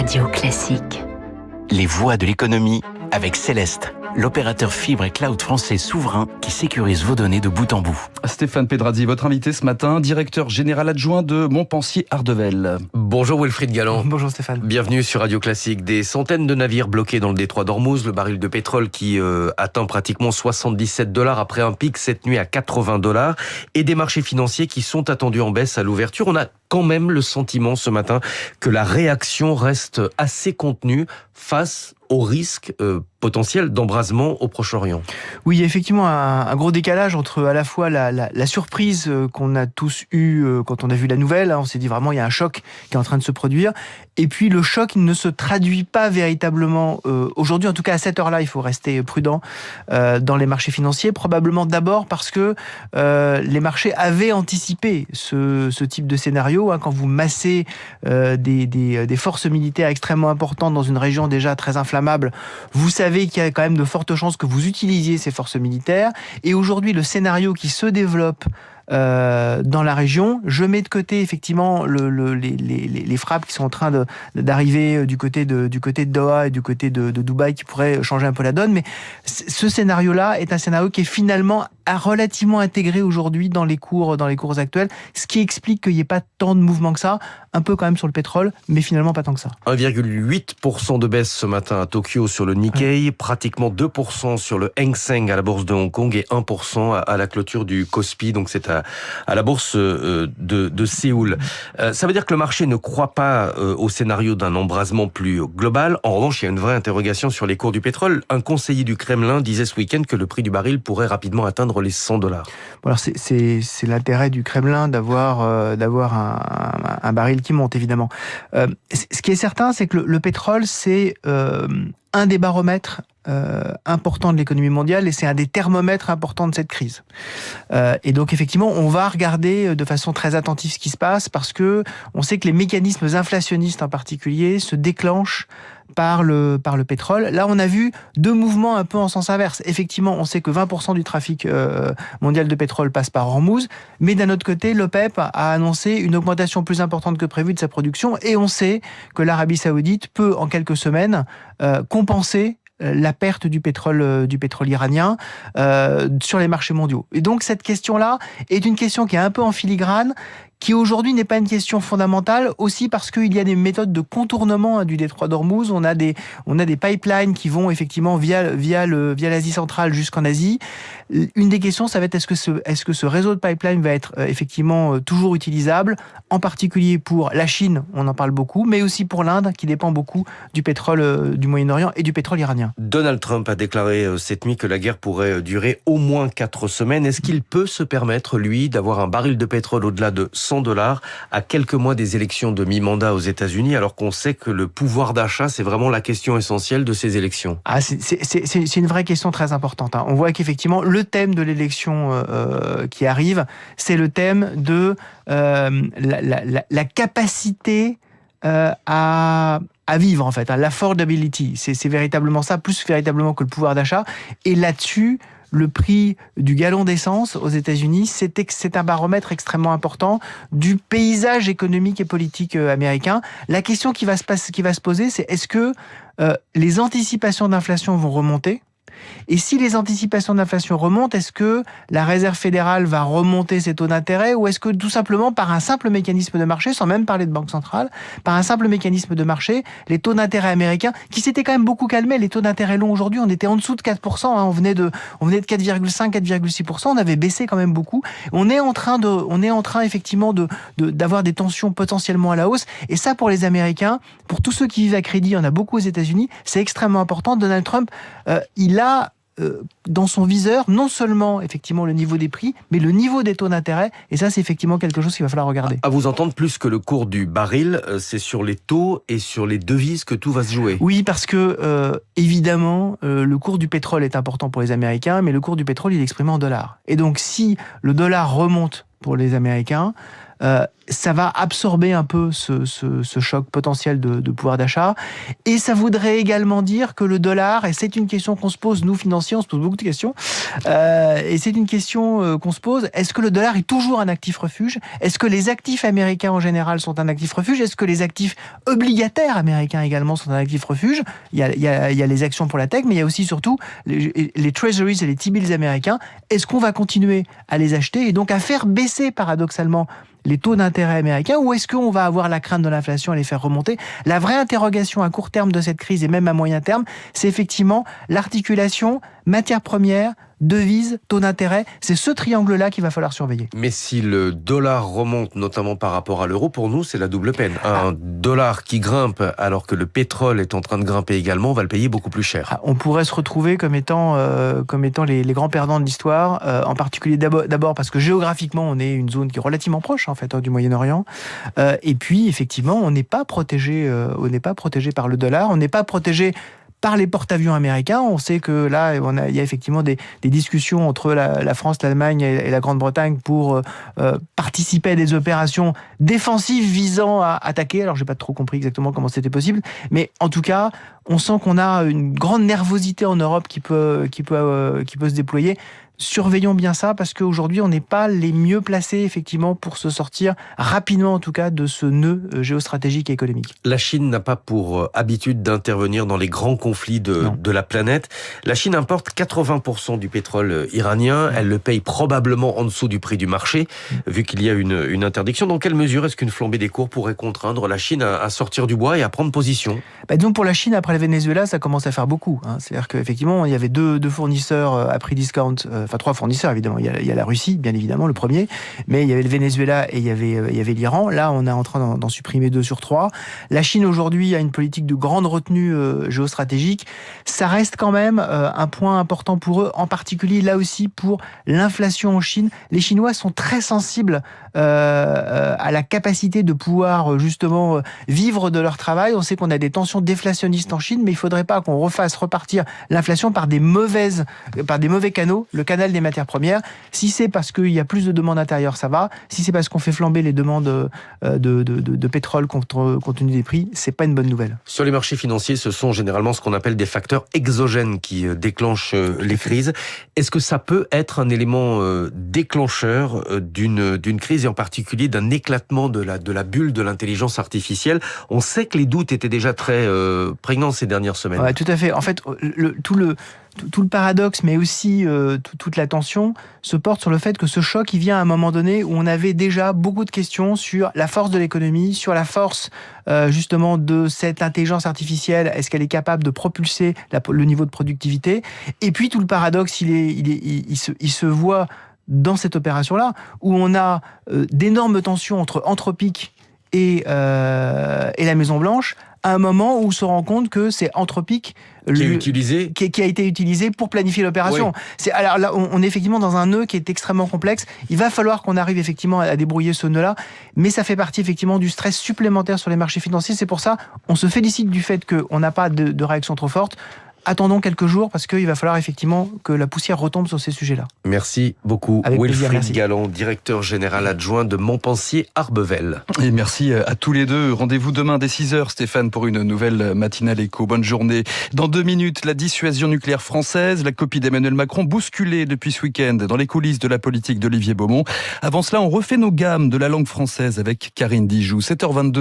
Radio Classique. Les voix de l'économie avec Céleste, l'opérateur fibre et cloud français souverain qui sécurise vos données de bout en bout. Stéphane Pedrazzi, votre invité ce matin, directeur général adjoint de Montpensier Ardevel. Bonjour Wilfried Galland. Bonjour Stéphane. Bienvenue sur Radio Classique. Des centaines de navires bloqués dans le détroit d'Ormuz, le baril de pétrole qui atteint pratiquement $77 après un pic cette nuit à $80 et des marchés financiers qui sont attendus en baisse à l'ouverture. On a quand même le sentiment ce matin que la réaction reste assez contenue face au risque potentiel d'embrasement au Proche-Orient. Oui, effectivement, un gros décalage entre à la fois la surprise qu'on a tous eue quand on a vu la nouvelle, on s'est dit vraiment il y a un choc qui est en train de se produire, et puis le choc ne se traduit pas véritablement aujourd'hui, en tout cas à cette heure-là, il faut rester prudent dans les marchés financiers, probablement d'abord parce que les marchés avaient anticipé ce type de scénario, quand vous massez des forces militaires extrêmement importantes dans une région déjà très inflammable, vous savez qu'il y a quand même de fortes chances que vous utilisiez ces forces militaires. Et aujourd'hui, le scénario qui se développe dans la région, je mets de côté effectivement les frappes qui sont en train d'arriver du côté de Doha et du côté de Dubaï qui pourraient changer un peu la donne, mais ce scénario-là est un scénario qui est finalement relativement intégré aujourd'hui dans les cours actuels, ce qui explique qu'il n'y ait pas tant de mouvements que ça, un peu quand même sur le pétrole, mais finalement pas tant que ça. 1,8% de baisse ce matin à Tokyo sur le Nikkei, pratiquement 2% sur le Hang Seng à la bourse de Hong Kong et 1% à la clôture du Kospi, donc c'est à la bourse de Séoul. Ça veut dire que le marché ne croit pas au scénario d'un embrasement plus global. En revanche, il y a une vraie interrogation sur les cours du pétrole. Un conseiller du Kremlin disait ce week-end que le prix du baril pourrait rapidement atteindre les $100. Bon, alors c'est l'intérêt du Kremlin d'avoir un baril qui monte, évidemment. Ce qui est certain, c'est que le pétrole, c'est un des baromètres important de l'économie mondiale et c'est un des thermomètres importants de cette crise. Et donc effectivement, on va regarder de façon très attentive ce qui se passe parce que on sait que les mécanismes inflationnistes en particulier se déclenchent par le pétrole. Là, on a vu deux mouvements un peu en sens inverse. Effectivement, on sait que 20% du trafic mondial de pétrole passe par Hormuz, mais d'un autre côté, l'OPEP a annoncé une augmentation plus importante que prévu de sa production et on sait que l'Arabie Saoudite peut, en quelques semaines, compenser la perte du pétrole iranien sur les marchés mondiaux. Et donc cette question-là est une question qui est un peu en filigrane, qui aujourd'hui n'est pas une question fondamentale, aussi parce qu'il y a des méthodes de contournement du détroit d'Ormuz. On a des pipelines qui vont effectivement via l'Asie centrale jusqu'en Asie. Une des questions, ça va être est-ce que ce réseau de pipeline va être effectivement toujours utilisable, en particulier pour la Chine, on en parle beaucoup, mais aussi pour l'Inde, qui dépend beaucoup du pétrole du Moyen-Orient et du pétrole iranien. Donald Trump a déclaré cette nuit que la guerre pourrait durer au moins 4 semaines. Est-ce qu'il peut se permettre, lui, d'avoir un baril de pétrole au-delà de $100 à quelques mois des élections de mi-mandat aux États-Unis, alors qu'on sait que le pouvoir d'achat, c'est vraiment la question essentielle de ces élections? C'est une vraie question très importante. On voit qu'effectivement, le thème de l'élection qui arrive, c'est le thème de la capacité à vivre, en fait, l'affordability. C'est véritablement ça, plus véritablement que le pouvoir d'achat. Et là-dessus, le prix du gallon d'essence aux États-Unis, c'est un baromètre extrêmement important du paysage économique et politique américain. La question qui va se poser, c'est est-ce que les anticipations d'inflation vont remonter ? Et si les anticipations d'inflation remontent, est-ce que la Réserve fédérale va remonter ses taux d'intérêt ou est-ce que tout simplement par un simple mécanisme de marché, sans même parler de banque centrale, par un simple mécanisme de marché, les taux d'intérêt américains, qui s'étaient quand même beaucoup calmés, les taux d'intérêt longs aujourd'hui, on était en dessous de 4%, on venait de 4,5, 4,6%, on avait baissé quand même beaucoup. On est en train effectivement d'avoir des tensions potentiellement à la hausse. Et ça, pour les Américains, pour tous ceux qui vivent à crédit, il y en a beaucoup aux États-Unis, c'est extrêmement important. Donald Trump, il a dans son viseur non seulement effectivement le niveau des prix, mais le niveau des taux d'intérêt, et ça c'est effectivement quelque chose qu'il va falloir regarder. À vous entendre, plus que le cours du baril, c'est sur les taux et sur les devises que tout va se jouer. Oui, parce que évidemment le cours du pétrole est important pour les Américains, mais le cours du pétrole il est exprimé en dollars. Et donc si le dollar remonte pour les Américains, ça va absorber un peu ce choc potentiel de pouvoir d'achat. Et ça voudrait également dire que le dollar, et c'est une question qu'on se pose, nous financiers, on se pose beaucoup de questions, et c'est une question qu'on se pose, est-ce que le dollar est toujours un actif refuge? Est-ce que les actifs américains en général sont un actif refuge? Est-ce que les actifs obligataires américains également sont un actif refuge? Il y a les actions pour la tech, mais il y a aussi surtout les treasuries et les T-bills américains. Est-ce qu'on va continuer à les acheter et donc à faire baisser paradoxalement les taux d'intérêt américains, ou est-ce qu'on va avoir la crainte de l'inflation et les faire remonter? La vraie interrogation à court terme de cette crise, et même à moyen terme, c'est effectivement l'articulation matières premières, devises, taux d'intérêt. C'est ce triangle-là qu'il va falloir surveiller. Mais si le dollar remonte, notamment par rapport à l'euro, pour nous, c'est la double peine. Un dollar qui grimpe alors que le pétrole est en train de grimper également, on va le payer beaucoup plus cher. On pourrait se retrouver comme étant les grands perdants de l'histoire, en particulier d'abord parce que géographiquement, on est une zone qui est relativement proche en fait du Moyen-Orient. Et puis, effectivement, on n'est pas protégé par le dollar, on n'est pas protégé par les porte-avions américains. On sait que là, il y a effectivement des discussions entre la France, l'Allemagne et la Grande-Bretagne pour participer à des opérations défensives visant à attaquer. Alors, j'ai pas trop compris exactement comment c'était possible, mais en tout cas, on sent qu'on a une grande nervosité en Europe qui peut se déployer. Surveillons bien ça, parce qu'aujourd'hui, on n'est pas les mieux placés, effectivement, pour se sortir rapidement, en tout cas, de ce nœud géostratégique et économique. La Chine n'a pas pour habitude d'intervenir dans les grands conflits de la planète. La Chine importe 80% du pétrole iranien. Elle le paye probablement en dessous du prix du marché, vu qu'il y a une interdiction. Dans quelle mesure est-ce qu'une flambée des cours pourrait contraindre la Chine à sortir du bois et à prendre position? Disons, pour la Chine, après le Venezuela, ça commence à faire beaucoup. C'est-à-dire qu'effectivement, il y avait deux fournisseurs à prix discount, enfin 3 fournisseurs évidemment. Il y a la Russie, bien évidemment, le premier, mais il y avait le Venezuela et il y avait l'Iran. Là, on est en train d'en supprimer 2 sur 3. La Chine aujourd'hui a une politique de grande retenue géostratégique. Ça reste quand même un point important pour eux, en particulier là aussi pour l'inflation en Chine. Les Chinois sont très sensibles à la capacité de pouvoir justement vivre de leur travail. On sait qu'on a des tensions déflationnistes en Chine, mais il ne faudrait pas qu'on refasse repartir l'inflation par des mauvais canaux, le canal des matières premières. Si c'est parce qu'il y a plus de demandes intérieures, ça va. Si c'est parce qu'on fait flamber les demandes de pétrole compte tenu des prix, c'est pas une bonne nouvelle. Sur les marchés financiers, ce sont généralement ce qu'on appelle des facteurs exogènes qui déclenchent les crises. Est-ce que ça peut être un élément déclencheur d'une crise, et en particulier d'un éclatement de la bulle de l'intelligence artificielle? On sait que les doutes étaient déjà très prégnants ces dernières semaines. Ouais, tout à fait. En fait, tout le paradoxe, mais aussi toute la tension, se porte sur le fait que ce choc, il vient à un moment donné où on avait déjà beaucoup de questions sur la force de l'économie, sur la force justement de cette intelligence artificielle. Est-ce qu'elle est capable de propulser le niveau de productivité? Et puis tout le paradoxe, il se voit dans cette opération-là, où on a d'énormes tensions entre Anthropic et la Maison-Blanche, à un moment où on se rend compte que c'est Anthropic qui a été utilisé pour planifier l'opération. Oui. Alors là, on est effectivement dans un nœud qui est extrêmement complexe. Il va falloir qu'on arrive effectivement à débrouiller ce nœud-là, mais ça fait partie effectivement du stress supplémentaire sur les marchés financiers. C'est pour ça, on se félicite du fait qu'on n'a pas de réaction trop forte. Attendons quelques jours, parce qu'il va falloir effectivement que la poussière retombe sur ces sujets-là. Merci beaucoup. Avec Wilfried plaisir, Galland, directeur général adjoint de Montpensier Arbevel. Et merci à tous les deux. Rendez-vous demain dès 6h, Stéphane, pour une nouvelle matinale éco. Bonne journée. Dans 2 minutes, la dissuasion nucléaire française, la copie d'Emmanuel Macron bousculée depuis ce week-end dans les coulisses de la politique d'Olivier Beaumont. Avant cela, on refait nos gammes de la langue française avec Karine Dijoux. 7h22.